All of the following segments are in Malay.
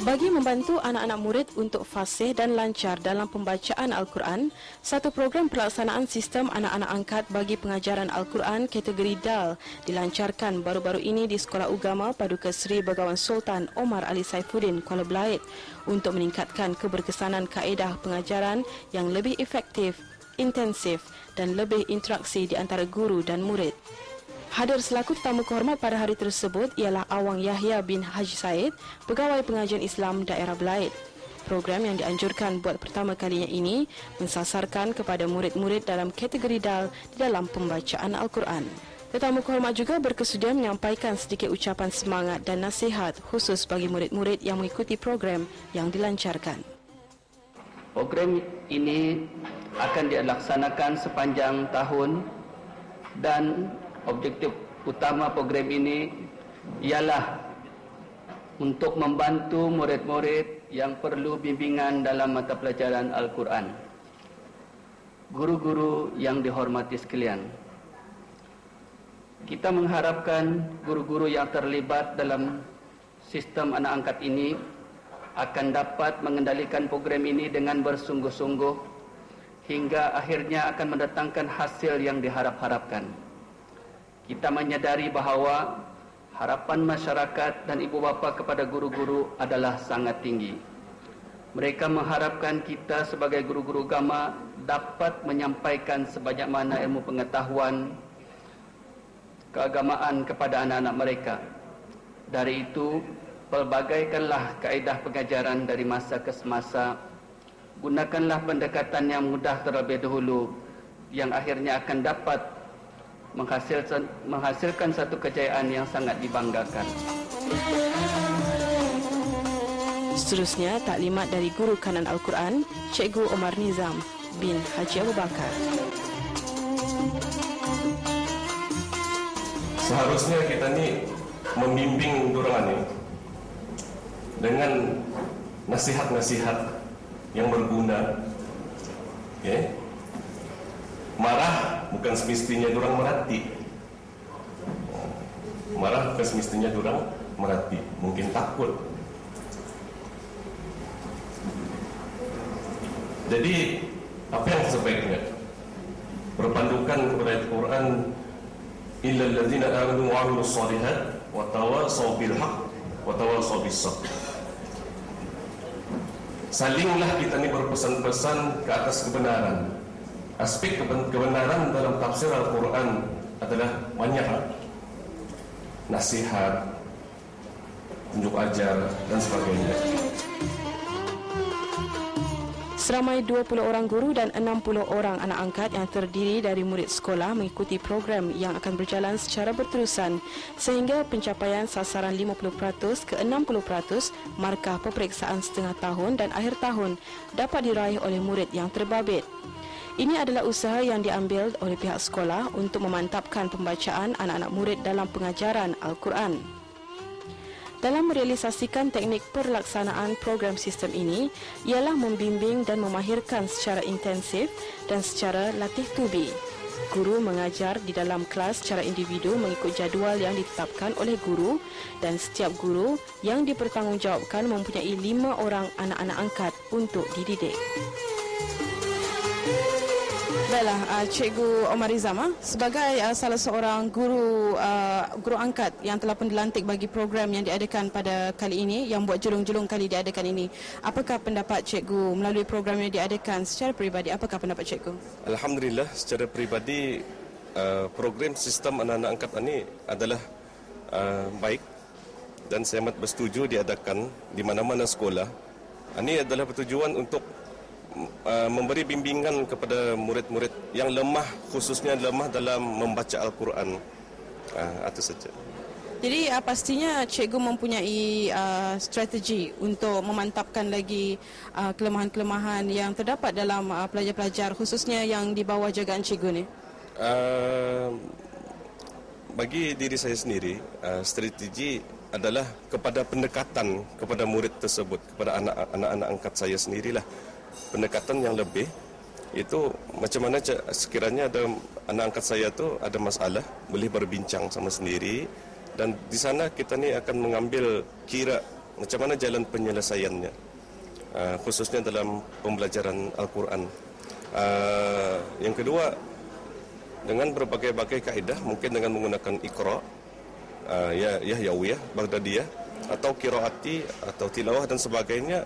Bagi membantu anak-anak murid untuk fasih dan lancar dalam pembacaan Al-Quran, satu program pelaksanaan sistem anak-anak angkat bagi pengajaran Al-Quran kategori DAL dilancarkan baru-baru ini di Sekolah Ugama Paduka Seri Begawan Sultan Omar Ali Saifuddin, Kuala Belait untuk meningkatkan keberkesanan kaedah pengajaran yang lebih efektif, intensif dan lebih interaksi di antara guru dan murid. Hadir selaku tetamu kehormat pada hari tersebut ialah Awang Yahya bin Haji Said, Pegawai Pengajian Islam Daerah Belait. Program yang dianjurkan buat pertama kalinya ini mensasarkan kepada murid-murid dalam kategori DAL di dalam pembacaan Al-Quran. Tetamu kehormat juga berkesudia menyampaikan sedikit ucapan semangat dan nasihat khusus bagi murid-murid yang mengikuti program yang dilancarkan. Program ini akan dilaksanakan sepanjang tahun dan objektif utama program ini ialah untuk membantu murid-murid yang perlu bimbingan dalam mata pelajaran Al-Quran. Guru-guru yang dihormati sekalian, kita mengharapkan guru-guru yang terlibat dalam sistem anak angkat ini akan dapat mengendalikan program ini dengan bersungguh-sungguh hingga akhirnya akan mendatangkan hasil yang diharap-harapkan. Kita menyadari bahawa harapan masyarakat dan ibu bapa kepada guru-guru adalah sangat tinggi. Mereka mengharapkan kita sebagai guru-guru agama dapat menyampaikan sebanyak mana ilmu pengetahuan keagamaan kepada anak-anak mereka. Dari itu, pelbagaikanlah kaedah pengajaran dari masa ke semasa. Gunakanlah pendekatan yang mudah terlebih dahulu yang akhirnya akan dapat menghasilkan satu kejayaan yang sangat dibanggakan. Seterusnya, taklimat dari Guru Kanan Al-Quran, Cikgu Omar Nizam bin Haji Abu Bakar. Seharusnya kita ni membimbing diorang ni dengan nasihat-nasihat yang berguna. Okay? Marah bukan semestinya diorang merhati. Marah bukan semestinya diorang merhati. Mungkin takut. Jadi apa yang sebaiknya? Berpandukan kepada Al-Quran, illal ladzina amanu wa 'amilus shalihat wa tawasaw bil haqq wa tawasaw bis sabr. Salinglah kita ni berpesan-pesan ke atas kebenaran. Aspek kebenaran dalam tafsir Al-Quran adalah banyak. Nasihat, tunjuk ajar dan sebagainya. Seramai 20 orang guru dan 60 orang anak angkat yang terdiri dari murid sekolah mengikuti program yang akan berjalan secara berterusan sehingga pencapaian sasaran 50% ke 60% markah peperiksaan setengah tahun dan akhir tahun dapat diraih oleh murid yang terbabit. Ini adalah usaha yang diambil oleh pihak sekolah untuk memantapkan pembacaan anak-anak murid dalam pengajaran Al-Quran. Dalam merealisasikan teknik pelaksanaan program sistem ini ialah membimbing dan memahirkan secara intensif dan secara latih tubi. Guru mengajar di dalam kelas secara individu mengikut jadual yang ditetapkan oleh guru dan setiap guru yang dipertanggungjawabkan mempunyai 5 orang anak-anak angkat untuk dididik. Baiklah, Cikgu Omar Nizam, sebagai salah seorang guru angkat yang telah pun dilantik bagi program yang diadakan pada kali ini, yang buat julung-julung kali diadakan ini, apakah pendapat Cikgu melalui program yang diadakan secara peribadi? Apakah pendapat Cikgu? Alhamdulillah, secara peribadi program sistem anak-anak angkat ini adalah baik dan saya amat bersetuju diadakan di mana-mana sekolah. Ini adalah bertujuan untuk memberi bimbingan kepada murid-murid yang lemah, khususnya lemah dalam membaca Al-Quran. Itu saja. Jadi pastinya cikgu mempunyai strategi untuk memantapkan lagi kelemahan-kelemahan yang terdapat dalam pelajar-pelajar khususnya yang di bawah jagaan cikgu ni. Bagi diri saya sendiri, strategi adalah kepada pendekatan kepada murid tersebut, kepada anak-anak angkat saya sendirilah. Pendekatan yang lebih itu macam mana sekiranya ada anak angkat saya tu ada masalah, boleh berbincang sama sendiri, dan di sana kita ni akan mengambil kira macam mana jalan penyelesaiannya, khususnya dalam pembelajaran Al-Quran. Yang kedua, dengan berbagai-bagai kaedah, mungkin dengan menggunakan Iqra, Yahyawiyah, Baghdadiyah, atau Qiraati, atau Tilawah dan sebagainya,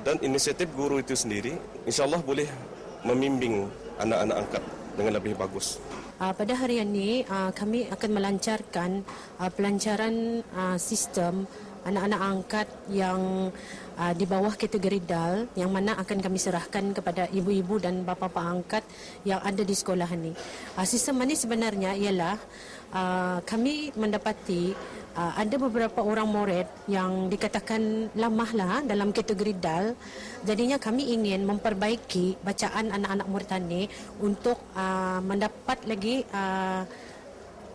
dan inisiatif guru itu sendiri, insyaAllah boleh membimbing anak-anak angkat dengan lebih bagus. Pada hari ini, kami akan melancarkan pelancaran sistem anak-anak angkat yang di bawah kategori DAL, yang mana akan kami serahkan kepada ibu-ibu dan bapa-bapa angkat yang ada di sekolah ini. Sistem ini sebenarnya ialah kami mendapati ada beberapa orang murid yang dikatakan lemahlah dalam kategori DAL. Jadinya kami ingin memperbaiki bacaan anak-anak murid ini untuk mendapat lagi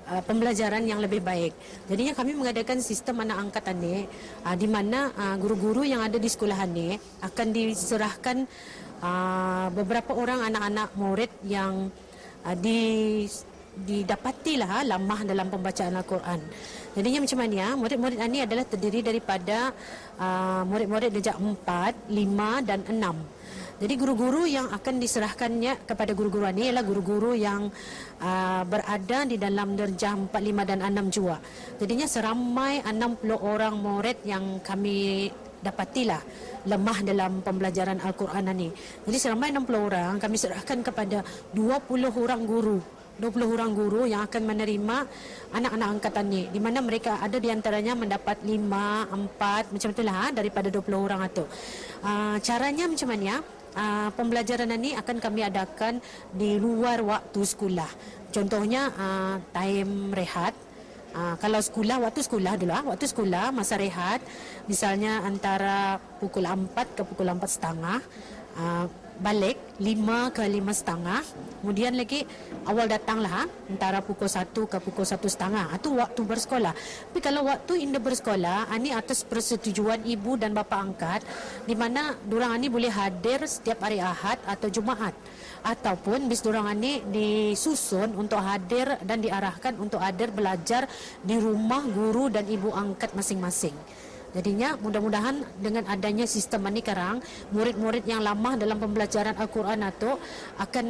pembelajaran yang lebih baik. Jadinya kami mengadakan sistem anak angkat ini, di mana guru-guru yang ada di sekolah ini akan diserahkan beberapa orang anak-anak murid yang didapatilah lemah dalam pembacaan Al-Quran. Jadinya macam mana? Murid-murid ini adalah terdiri daripada murid-murid darjah 4, 5 dan 6. Jadi guru-guru yang akan diserahkannya kepada guru-guru ini ialah guru-guru yang berada di dalam darjah 4, 5 dan 6 juga. Jadinya seramai 60 orang murid yang kami dapatilah lemah dalam pembelajaran Al-Quran ini. Jadi seramai 60 orang kami serahkan kepada 20 orang guru. 20 orang guru yang akan menerima anak-anak angkatan ini, di mana mereka ada di antaranya mendapat 5, 4 macam itulah daripada 20 orang itu. Caranya macam mana? Pembelajaran ini akan kami adakan di luar waktu sekolah. Contohnya time rehat. Kalau sekolah, waktu sekolah dulu, waktu sekolah masa rehat misalnya antara pukul 4 ke pukul 4.30, balik 5 ke 5.30, kemudian lagi awal datanglah antara pukul 1 ke pukul 1.30. Itu waktu bersekolah. Tapi kalau waktu indah bersekolah, ini atas persetujuan ibu dan bapa angkat, di mana dorang ini boleh hadir setiap hari Ahad atau Jumaat, ataupun bis dorang ini disusun untuk hadir dan diarahkan untuk hadir belajar di rumah guru dan ibu angkat masing-masing. Jadinya mudah-mudahan dengan adanya sistem ini sekarang, murid-murid yang lemah dalam pembelajaran Al-Quran itu akan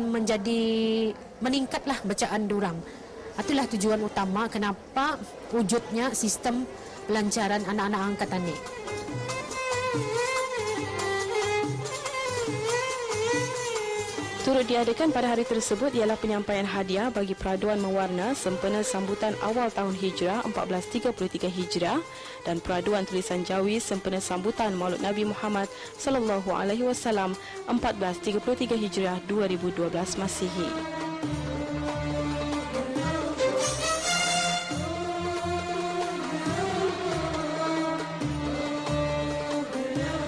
meningkatlah bacaan dorang. Itulah tujuan utama kenapa wujudnya sistem pelancaran anak-anak angkat ini. Turut diadakan pada hari tersebut ialah penyampaian hadiah bagi peraduan mewarna sempena sambutan awal tahun Hijrah 1433 Hijrah dan peraduan tulisan Jawi sempena sambutan Maulud Nabi Muhammad sallallahu alaihi wasallam 1433 Hijrah 2012 Masihi.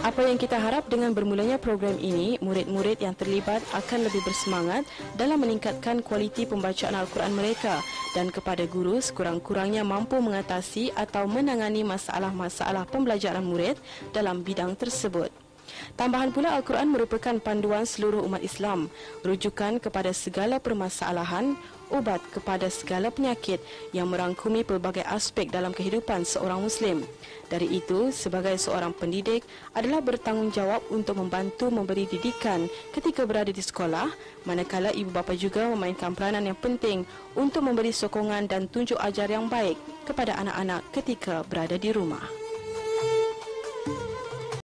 Apa yang kita harap dengan bermulanya program ini, murid-murid yang terlibat akan lebih bersemangat dalam meningkatkan kualiti pembacaan Al-Quran mereka dan kepada guru sekurang-kurangnya mampu mengatasi atau menangani masalah-masalah pembelajaran murid dalam bidang tersebut. Tambahan pula, Al-Quran merupakan panduan seluruh umat Islam, rujukan kepada segala permasalahan, ubat kepada segala penyakit yang merangkumi pelbagai aspek dalam kehidupan seorang Muslim. Dari itu, sebagai seorang pendidik adalah bertanggungjawab untuk membantu memberi didikan ketika berada di sekolah, manakala ibu bapa juga memainkan peranan yang penting untuk memberi sokongan dan tunjuk ajar yang baik kepada anak-anak ketika berada di rumah.